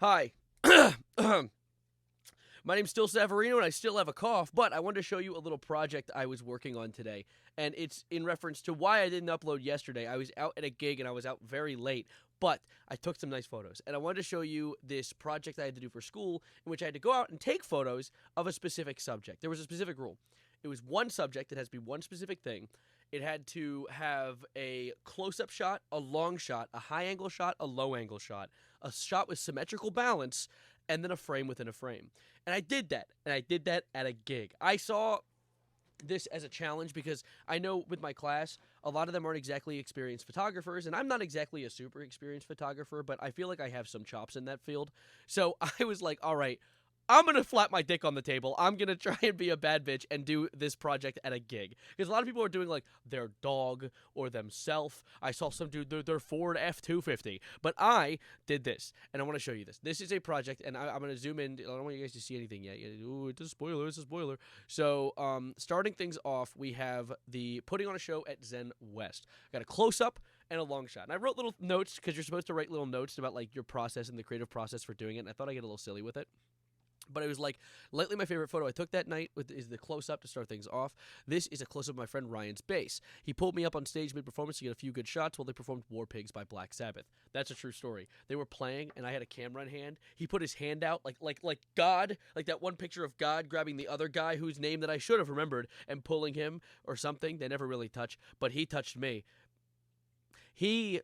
Hi. My name's still Savarino, and I still have a cough, but I wanted to show you a little project I was working on today, and it's in reference to why I didn't upload yesterday. I was out at a gig, and I was out very late, but I took some nice photos, and I wanted to show you this project I had to do for school, in which I had to go out and take photos of a specific subject. There was a specific rule. It was one subject. It has to be one specific thing. It had to have a close-up shot, a long shot, a high-angle shot, a low-angle shot, a shot with symmetrical balance, and then a frame within a frame. And I did that, at a gig. I saw this as a challenge because I know with my class, a lot of them aren't exactly experienced photographers, and I'm not exactly a super experienced photographer, but I feel like I have some chops in that field. So I was like, all right, I'm going to flap my dick on the table. I'm going to try and be a bad bitch and do this project at a gig. Because a lot of people are doing, like, their dog or themself. I saw some dude, their Ford F-250. But I did this, and I want to show you this. This is a project, and I'm going to zoom in. I don't want you guys to see anything yet. Ooh, it's a spoiler. So, starting things off, we have the putting on a show at Zen West. Got a close-up and a long shot. And I wrote little notes, because you're supposed to write little notes about, like, your process and the creative process for doing it, and I thought I'd get a little silly with it. But it was like, lately my favorite photo I took that night is the close-up to start things off. This is a close-up of my friend Ryan's bass. He pulled me up on stage mid-performance to get a few good shots while they performed War Pigs by Black Sabbath. That's a true story. They were playing, and I had a camera in hand. He put his hand out like God, like that one picture of God grabbing the other guy whose name that I should have remembered and pulling him or something. They never really touch, but he touched me. He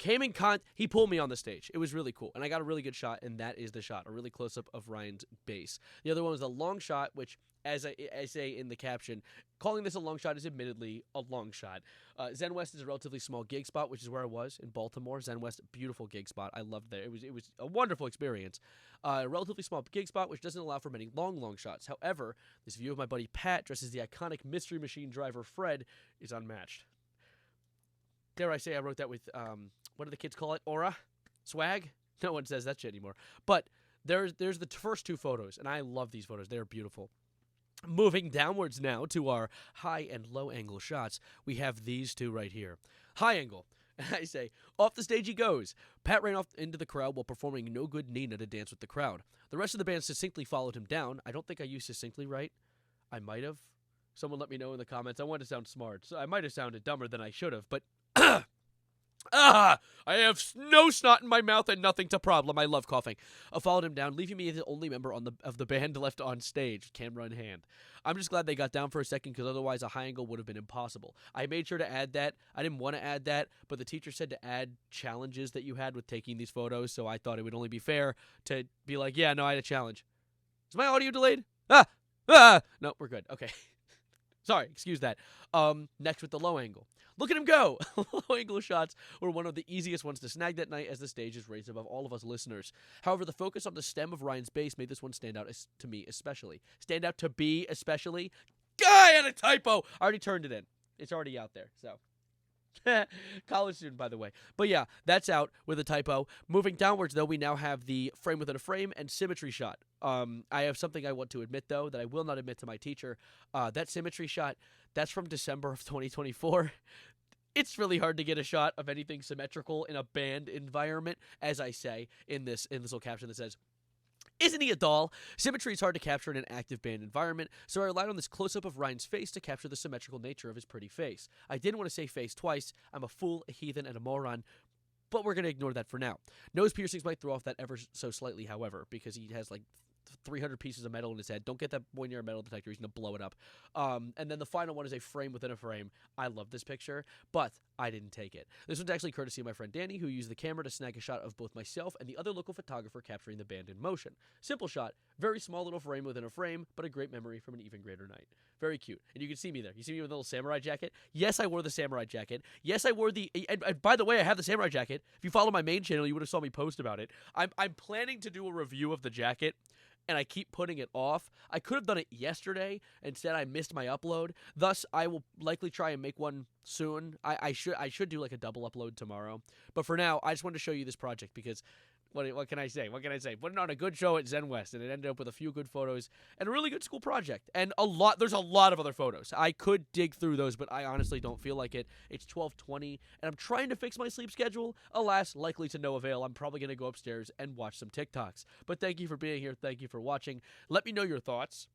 he pulled me on the stage. It was really cool, and I got a really good shot, and that is the shot, a really close-up of Ryan's bass. The other one was a long shot, which, as I say in the caption, calling this a long shot is admittedly a long shot. Zen West is a relatively small gig spot, which is where I was in Baltimore. Zen West, beautiful gig spot. I loved it. It was a wonderful experience. A relatively small gig spot, which doesn't allow for many long shots. However, this view of my buddy Pat, dressed as the iconic Mystery Machine driver Fred, is unmatched. Dare I say I wrote that with, what do the kids call it? Aura? Swag? No one says that shit anymore. But there's the first two photos, and I love these photos. They're beautiful. Moving downwards now to our high and low angle shots, we have these two right here. High angle. I say, off the stage he goes. Pat ran off into the crowd while performing No Good Nina to dance with the crowd. The rest of the band succinctly followed him down. I don't think I used succinctly right. I might have. Someone let me know in the comments. I wanted to sound smart, so I might have sounded dumber than I should have, but I have no snot in my mouth and nothing to problem. I love coughing. I followed him down, leaving me the only member of the band left on stage, camera in hand. I'm just glad they got down for a second, because otherwise a high angle would have been impossible. I made sure to add that. I didn't want to add that, but the teacher said to add challenges that you had with taking these photos, so I thought it would only be fair to be like, yeah, no, I had a challenge. Is my audio delayed? No, we're good. Okay. Sorry, excuse that. Next with the low angle. Look at him go! Low angle shots were one of the easiest ones to snag that night, as the stage is raised above all of us listeners. However, the focus on the stem of Ryan's bass made this one stand out to me especially. Stand out to be especially? Guy had a typo! I already turned it in. It's already out there, so. College student, by the way. But yeah, that's out with a typo. Moving downwards, though, we now have the frame within a frame and symmetry shot. I have something I want to admit, though, that I will not admit to my teacher. That symmetry shot, that's from December of 2024. It's really hard to get a shot of anything symmetrical in a band environment, as I say in this little caption that says, "Isn't he a doll?" Symmetry is hard to capture in an active band environment, so I relied on this close-up of Ryan's face to capture the symmetrical nature of his pretty face. I didn't want to say face twice. I'm a fool, a heathen, and a moron, but we're going to ignore that for now. Nose piercings might throw off that ever so slightly, however, because he has like 300 pieces of metal in his head. Don't get that boy near a metal detector. He's going to blow it up. And then the final one is a frame within a frame. I love this picture, but I didn't take it. This one's actually courtesy of my friend Danny, who used the camera to snag a shot of both myself and the other local photographer capturing the band in motion. Simple shot, very small little frame within a frame, but a great memory from an even greater night. Very cute. And you can see me there. You see me with a little samurai jacket? Yes, I wore the samurai jacket. Yes, I wore the... And by the way, I have the samurai jacket. If you follow my main channel, you would have saw me post about it. I'm planning to do a review of the jacket, and I keep putting it off. I could have done it yesterday. Instead, I missed my upload. Thus, I will likely try and make one soon. I should do like a double upload tomorrow. But for now, I just wanted to show you this project because What can I say? What can I say? Putting on a good show at Zen West, and it ended up with a few good photos and a really good school project. And there's a lot of other photos. I could dig through those, but I honestly don't feel like it. It's 12:20, and I'm trying to fix my sleep schedule. Alas, likely to no avail. I'm probably going to go upstairs and watch some TikToks. But thank you for being here. Thank you for watching. Let me know your thoughts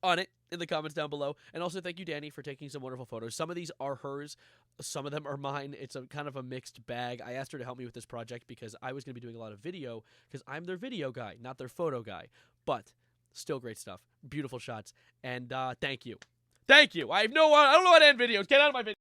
on it in the comments down below. And also thank you, Danny, for taking some wonderful photos. Some of these are hers. Some of them are mine. It's a kind of a mixed bag. I asked her to help me with this project because I was going to be doing a lot of video because I'm their video guy, not their photo guy. But still great stuff. Beautiful shots. And thank you. Thank you. I don't know how to end videos. Get out of my video.